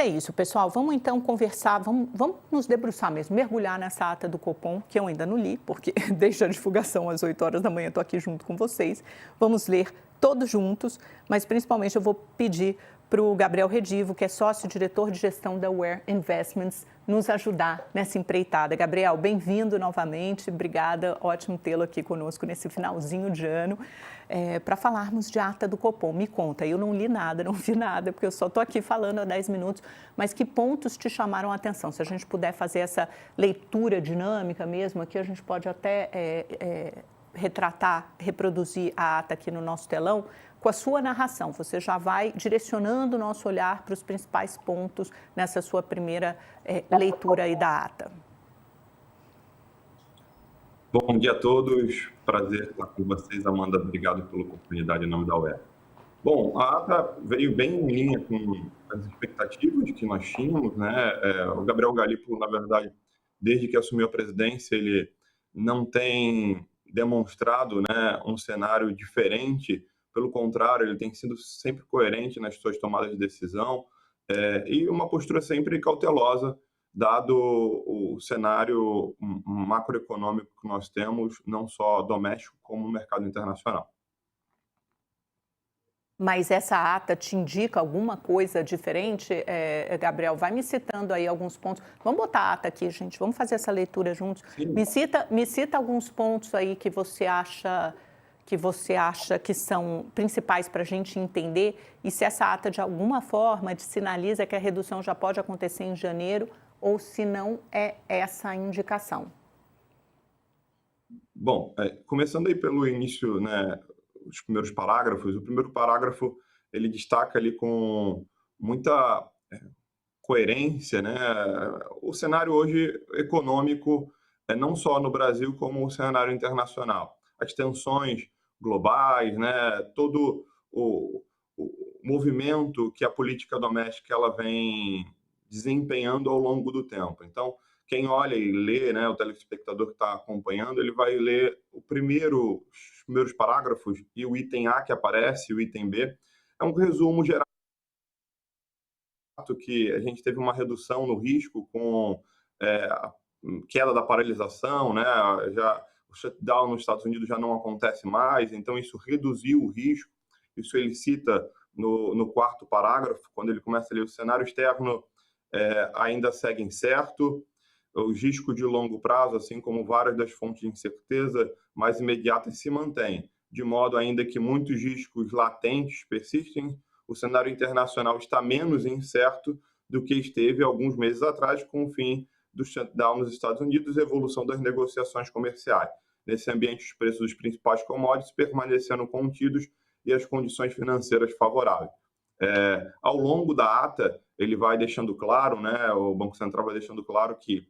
É isso, pessoal. Vamos então conversar, vamos nos debruçar mesmo, mergulhar nessa ata do Copom, que eu ainda não li, porque desde a divulgação às 8 horas da manhã estou aqui junto com vocês. Vamos ler todos juntos, mas principalmente eu vou pedir para o Gabriel Redivo, que é sócio-diretor de gestão da Aware Investments, nos ajudar nessa empreitada. Gabriel, bem-vindo novamente, obrigada, ótimo tê-lo aqui conosco nesse finalzinho de ano, para falarmos de ata do Copom. Me conta, eu não li nada, não vi nada, porque eu só estou aqui falando há 10 minutos, mas que pontos te chamaram a atenção? Se a gente puder fazer essa leitura dinâmica mesmo, aqui a gente pode até retratar, reproduzir a ata aqui no nosso telão, com a sua narração. Você já vai direcionando o nosso olhar para os principais pontos nessa sua primeira leitura aí da ata. Bom dia a todos, prazer estar com vocês. Amanda, obrigado pela oportunidade em nome da UER. Bom, a ata veio bem em linha com as expectativas que nós tínhamos, né? O Gabriel Gallipo, na verdade, desde que assumiu a presidência, ele não tem demonstrado, né, um cenário diferente. Pelo contrário, ele tem sido sempre coerente nas suas tomadas de decisão e uma postura sempre cautelosa, dado o cenário macroeconômico que nós temos, não só doméstico, como no mercado internacional. Mas essa ata te indica alguma coisa diferente, Gabriel? Vai me citando aí alguns pontos. Vamos botar a ata aqui, gente, vamos fazer essa leitura juntos. Sim. Me cita alguns pontos aí que você acha que são principais para a gente entender e se essa ata de alguma forma te sinaliza que a redução já pode acontecer em janeiro ou se não é essa a indicação. Bom, começando aí pelo início, né, os primeiros parágrafos, o primeiro parágrafo ele destaca ali com muita coerência, né, o cenário hoje econômico, não só no Brasil como o cenário internacional. As tensões globais, né, todo o movimento que a política doméstica ela vem desempenhando ao longo do tempo. Então, quem olha e lê, né, o telespectador que está acompanhando, ele vai ler os primeiros parágrafos e o item A que aparece, o item B, é um resumo geral que a gente teve uma redução no risco com a queda da paralisação, né, o shutdown nos Estados Unidos já não acontece mais, então isso reduziu o risco. Isso ele cita no quarto parágrafo, quando ele começa a ler o cenário externo ainda segue incerto, os riscos de longo prazo, assim como várias das fontes de incerteza mais imediatas se mantêm, de modo ainda que muitos riscos latentes persistem, o cenário internacional está menos incerto do que esteve alguns meses atrás, com o fim do shutdown nos Estados Unidos e a evolução das negociações comerciais. Nesse ambiente, os preços dos principais commodities permanecendo contidos e as condições financeiras favoráveis. Ao longo da ata, ele vai deixando claro, né, o Banco Central vai deixando claro que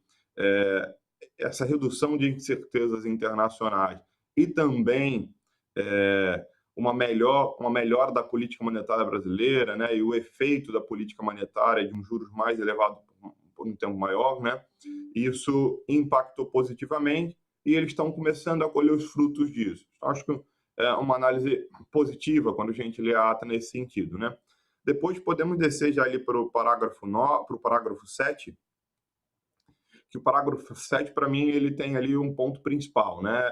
essa redução de incertezas internacionais e também uma melhora da política monetária brasileira, né, e o efeito da política monetária de um juros mais elevado por um tempo maior, né, isso impactou positivamente e eles estão começando a colher os frutos disso. Acho que é uma análise positiva quando a gente lê a ata nesse sentido, né. Depois podemos descer já ali para o parágrafo 7, que o parágrafo 7, para mim, ele tem ali um ponto principal, né?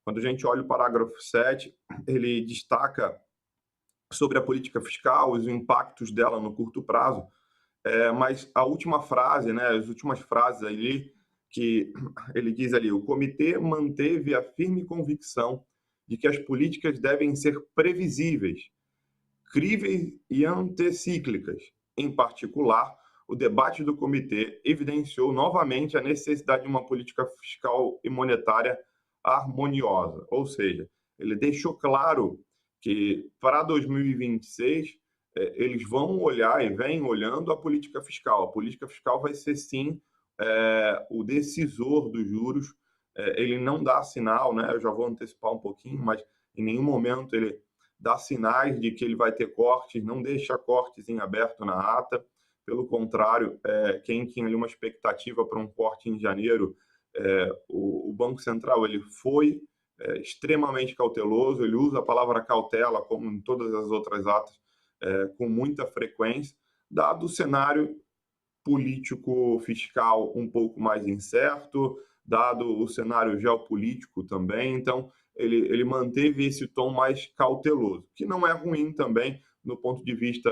Quando a gente olha o parágrafo 7, ele destaca sobre a política fiscal, os impactos dela no curto prazo, mas a última frase, né, as últimas frases ali, que ele diz ali, o comitê manteve a firme convicção de que as políticas devem ser previsíveis, críveis e anticíclicas. Em particular, o debate do comitê evidenciou novamente a necessidade de uma política fiscal e monetária harmoniosa, ou seja, ele deixou claro que para 2026 eles vão olhar e vêm olhando a política fiscal. A política fiscal vai ser sim o decisor dos juros. Ele não dá sinal, né? Eu já vou antecipar um pouquinho, mas em nenhum momento ele dá sinais de que ele vai ter cortes, não deixa cortes em aberto na ata. Pelo contrário, quem tinha ali uma expectativa para um corte em janeiro, o Banco Central ele foi extremamente cauteloso, ele usa a palavra cautela, como em todas as outras atas, com muita frequência. dado o cenário político fiscal um pouco mais incerto, dado o cenário geopolítico também. Então, ele manteve esse tom mais cauteloso, que não é ruim também no ponto de vista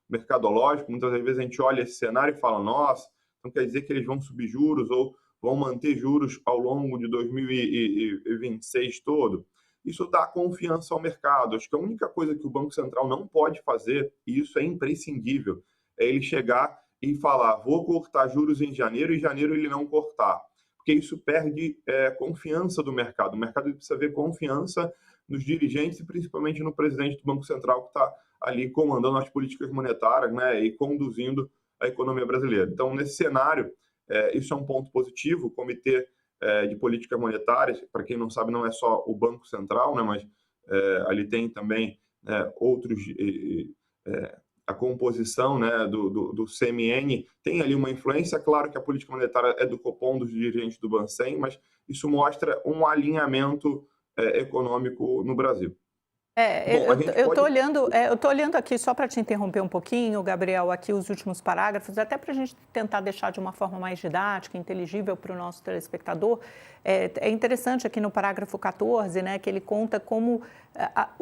mercadológico. Muitas vezes a gente olha esse cenário e fala, nossa, então quer dizer que eles vão subir juros ou vão manter juros ao longo de 2026 todo. Isso dá confiança ao mercado. Acho que a única coisa que o Banco Central não pode fazer, e isso é imprescindível, é ele chegar e falar, vou cortar juros em janeiro, e em janeiro ele não cortar. Porque isso perde confiança do mercado. O mercado precisa ver confiança nos dirigentes e principalmente no presidente do Banco Central, que está ali comandando as políticas monetárias, né, e conduzindo a economia brasileira. Então, nesse cenário, isso é um ponto positivo. O Comitê de Políticas Monetárias, para quem não sabe, não é só o Banco Central, né, mas ali tem também outros... a composição, né, do CMN tem ali uma influência. Claro que a política monetária é do Copom, dos dirigentes do Bacen, mas isso mostra um alinhamento econômico no Brasil. Bom, a gente eu pode... tô olhando aqui, só para te interromper um pouquinho, Gabriel, aqui os últimos parágrafos, até para a gente tentar deixar de uma forma mais didática, inteligível para o nosso telespectador. É interessante aqui no parágrafo 14, né, que ele conta como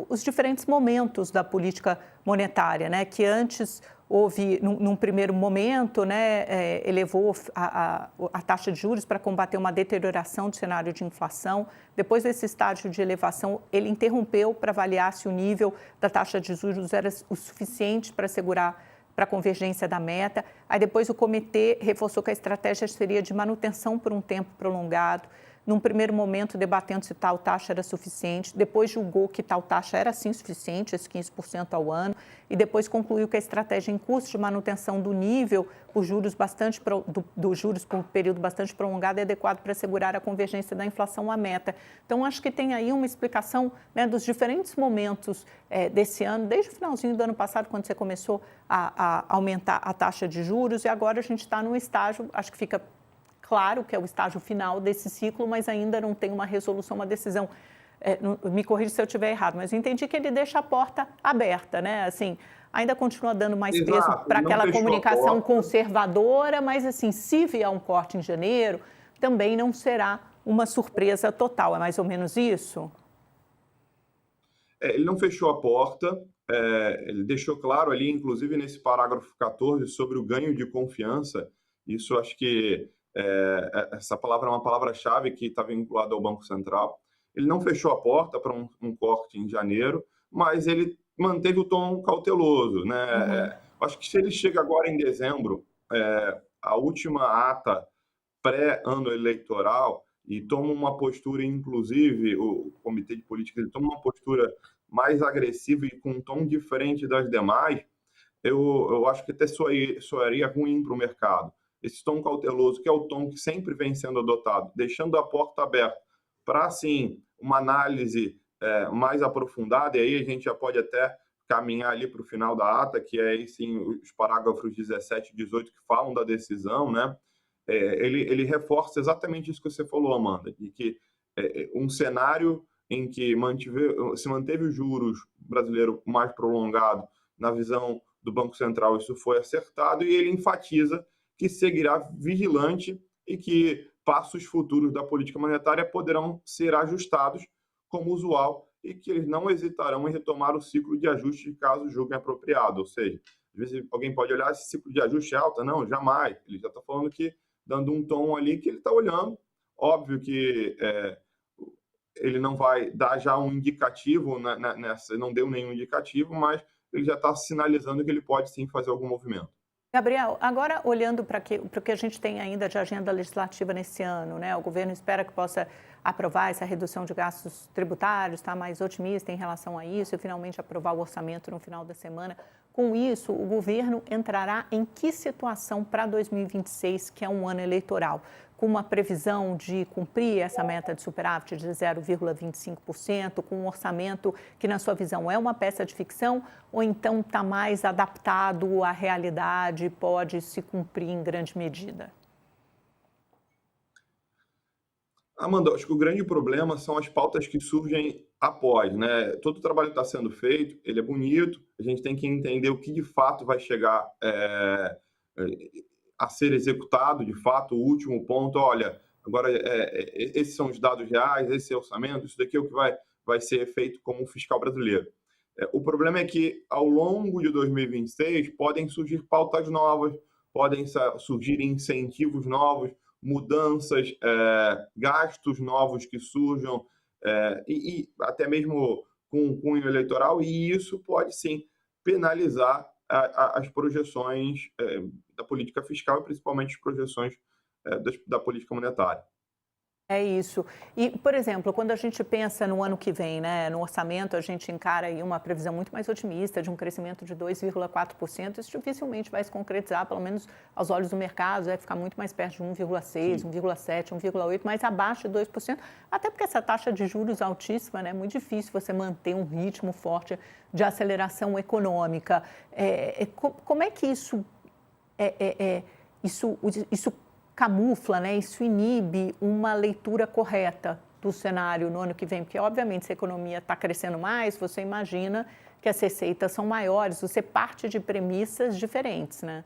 os diferentes momentos da política monetária, né, que antes houve, num primeiro momento, né, elevou a taxa de juros para combater uma deterioração do cenário de inflação. Depois desse estágio de elevação, ele interrompeu para avaliar se o nível da taxa de juros era o suficiente para assegurar para a convergência da meta. Aí depois o comitê reforçou que a estratégia seria de manutenção por um tempo prolongado. Num primeiro momento, debatendo se tal taxa era suficiente, depois julgou que tal taxa era sim suficiente, esses 15% ao ano, e depois concluiu que a estratégia em curso de manutenção do nível por juros dos juros por um período bastante prolongado é adequado para assegurar a convergência da inflação à meta. Então, acho que tem aí uma explicação, né, dos diferentes momentos desse ano, desde o finalzinho do ano passado, quando você começou a aumentar a taxa de juros, e agora a gente está num estágio, acho que fica claro que é o estágio final desse ciclo, mas ainda não tem uma resolução, uma decisão. Me corrija se eu estiver errado, mas eu entendi que ele deixa a porta aberta, né? Assim, ainda continua dando mais peso para aquela comunicação conservadora, mas assim, se vier um corte em janeiro, também não será uma surpresa total. É mais ou menos isso? Ele não fechou a porta, ele deixou claro ali, inclusive nesse parágrafo 14, sobre o ganho de confiança. Isso acho que essa palavra é uma palavra-chave que está vinculada ao Banco Central. Ele não fechou a porta para um corte em janeiro, mas ele manteve o tom cauteloso, né? Acho que se ele chega agora em dezembro, a última ata pré-ano eleitoral, e toma uma postura, inclusive, o Comitê de Política, ele toma uma postura mais agressiva e com um tom diferente das demais, eu acho que até soaria ruim para o mercado. Esse tom cauteloso, que é o tom que sempre vem sendo adotado, deixando a porta aberta para, assim, uma análise mais aprofundada, e aí a gente já pode até caminhar ali para o final da ata, que é aí sim os parágrafos 17 e 18 que falam da decisão, né? Ele reforça exatamente isso que você falou, Amanda, de que um cenário em que se manteve os juros brasileiro mais prolongado na visão do Banco Central, isso foi acertado, e ele enfatiza que seguirá vigilante e que passos futuros da política monetária poderão ser ajustados como usual e que eles não hesitarão em retomar o ciclo de ajuste caso julguem apropriado. Ou seja, às vezes alguém pode olhar esse ciclo de ajuste é alta, não, jamais. Ele já está falando que, dando um tom ali que ele está olhando. Óbvio que ele não vai dar já um indicativo nessa, não deu nenhum indicativo, mas ele já está sinalizando que ele pode sim fazer algum movimento. Gabriel, agora olhando para o que a gente tem ainda de agenda legislativa nesse ano, né? O governo espera que possa aprovar essa redução de gastos tributários, está mais otimista em relação a isso e finalmente aprovar o orçamento no final da semana. Com isso, o governo entrará em que situação para 2026, que é um ano eleitoral? Com uma previsão de cumprir essa meta de superávit de 0,25%, com um orçamento que, na sua visão, é uma peça de ficção, ou então está mais adaptado à realidade e pode se cumprir em grande medida? Amanda, acho que o grande problema são as pautas que surgem após, né? Todo o trabalho que está sendo feito, ele é bonito, a gente tem que entender o que de fato vai chegar a ser executado, de fato, o último ponto, olha, agora esses são os dados reais, esse é o orçamento, isso daqui é o que vai ser feito como fiscal brasileiro. O problema é que, ao longo de 2026, podem surgir pautas novas, podem surgir incentivos novos, mudanças, gastos novos que surjam, e até mesmo com cunho eleitoral, e isso pode sim penalizar as projeções da política fiscal e principalmente as projeções da política monetária. É isso. E, por exemplo, quando a gente pensa no ano que vem, né, no orçamento, a gente encara aí uma previsão muito mais otimista de um crescimento de 2,4%. Isso dificilmente vai se concretizar, pelo menos aos olhos do mercado, vai ficar muito mais perto de 1,6%, 1,7%, 1,8%, mais abaixo de 2%, até porque essa taxa de juros altíssima, né, é muito difícil você manter um ritmo forte de aceleração econômica. Como é que isso camufla, né? Isso inibe uma leitura correta do cenário no ano que vem, porque obviamente se a economia está crescendo mais, você imagina que as receitas são maiores, você parte de premissas diferentes, né?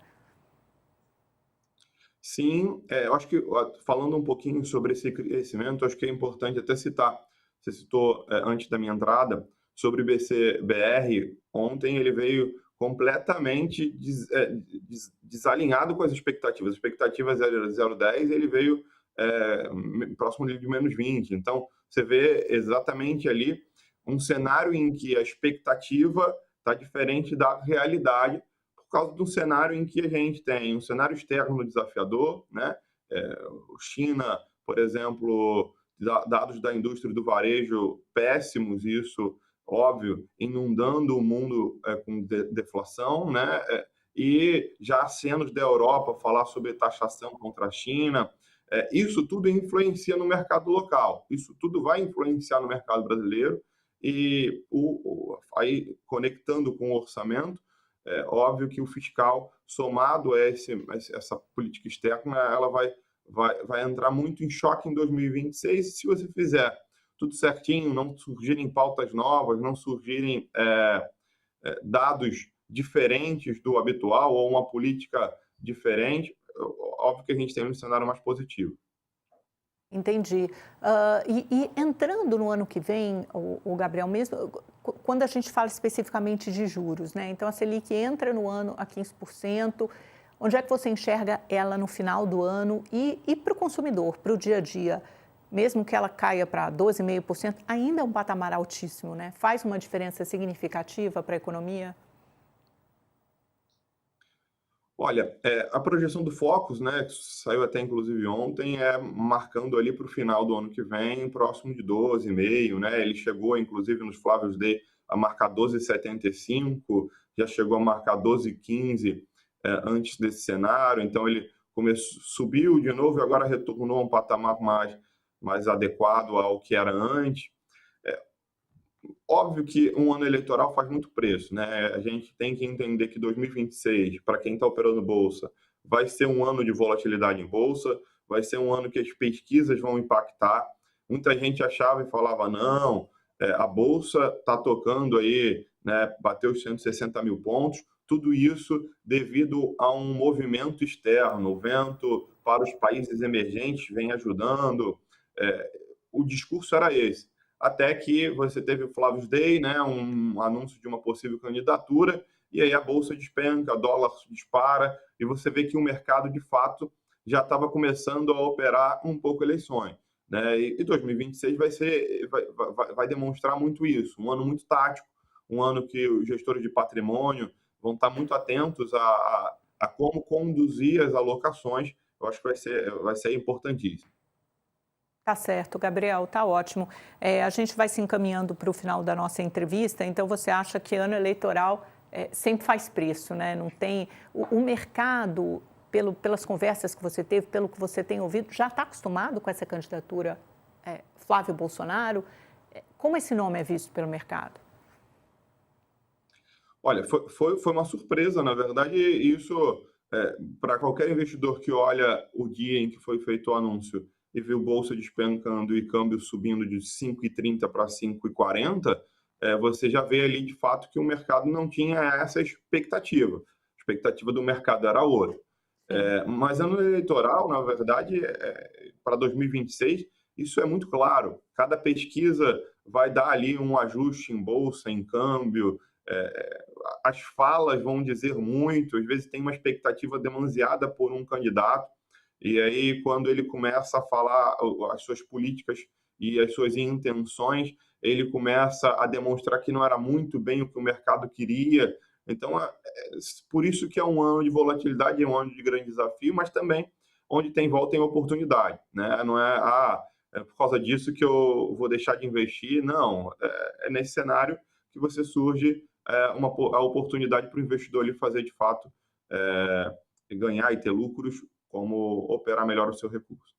Sim, eu acho que falando um pouquinho sobre esse crescimento, acho que é importante até citar, você citou antes da minha entrada, sobre o BC-BR, ontem ele veio completamente desalinhado com as expectativas 0,10, ele veio próximo de menos 20. Então, você vê exatamente ali um cenário em que a expectativa está diferente da realidade, por causa de um cenário em que a gente tem um cenário externo desafiador, né? China, por exemplo, dados da indústria do varejo péssimos, isso óbvio, inundando o mundo com deflação, né? E já acenos da Europa falar sobre taxação contra a China. Isso tudo influencia no mercado local, isso tudo vai influenciar no mercado brasileiro e aí conectando com o orçamento, é óbvio que o fiscal, somado a essa política externa, ela vai entrar muito em choque em 2026. Se você fizer tudo certinho, não surgirem pautas novas, não surgirem dados diferentes do habitual ou uma política diferente, óbvio que a gente tem um cenário mais positivo. Entendi. E entrando no ano que vem, o Gabriel, mesmo quando a gente fala especificamente de juros, né? Então, a Selic entra no ano a 15%, onde é que você enxerga ela no final do ano e para o consumidor, para o dia a dia? Mesmo que ela caia para 12,5%, ainda é um patamar altíssimo, né? Faz uma diferença significativa para a economia? Olha, a projeção do Focus, né, que saiu até inclusive ontem, marcando ali para o final do ano que vem, próximo de 12,5, né? Ele chegou, inclusive, nos Flavius Day a marcar 12,75, já chegou a marcar 12,15 antes desse cenário, então ele subiu de novo e agora retornou a um patamar mais adequado ao que era antes. Óbvio que um ano eleitoral faz muito preço, né? A gente tem que entender que 2026, para quem está operando bolsa, vai ser um ano de volatilidade em bolsa, vai ser um ano que as pesquisas vão impactar. Muita gente achava e falava, não, a bolsa está tocando aí, né, bateu os 160 mil pontos, tudo isso devido a um movimento externo, o vento para os países emergentes vem ajudando. O discurso era esse, até que você teve o Flavius Day, né, um anúncio de uma possível candidatura, e aí a bolsa despenca, o dólar dispara, e você vê que o mercado, de fato, já estava começando a operar um pouco eleições. Né? E 2026 vai demonstrar muito isso, um ano muito tático, um ano que os gestores de patrimônio vão estar muito atentos a como conduzir as alocações. Eu acho que vai ser importantíssimo. Tá certo, Gabriel, tá ótimo. A gente vai se encaminhando para o final da nossa entrevista, então você acha que ano eleitoral sempre faz preço, né? Não tem... O mercado, pelas conversas que você teve, pelo que você tem ouvido, já está acostumado com essa candidatura Flávio Bolsonaro? Como esse nome é visto pelo mercado? Olha, foi uma surpresa, na verdade, isso para qualquer investidor que olha o dia em que foi feito o anúncio, e viu bolsa despencando e câmbio subindo de 5,30 para 5,40, você já vê ali de fato que o mercado não tinha essa expectativa. A expectativa do mercado era outra. Mas ano eleitoral, na verdade, para 2026, isso é muito claro. Cada pesquisa vai dar ali um ajuste em bolsa, em câmbio, as falas vão dizer muito, às vezes tem uma expectativa demasiada por um candidato, e aí quando ele começa a falar as suas políticas e as suas intenções, ele começa a demonstrar que não era muito bem o que o mercado queria. Então, por isso que é um ano de volatilidade, é um ano de grande desafio, mas também onde tem volta tem oportunidade, né? Não é por causa disso que eu vou deixar de investir, não. É nesse cenário que você surge a oportunidade para o investidor ali fazer de fato ganhar e ter lucros, como operar melhor o seu recurso.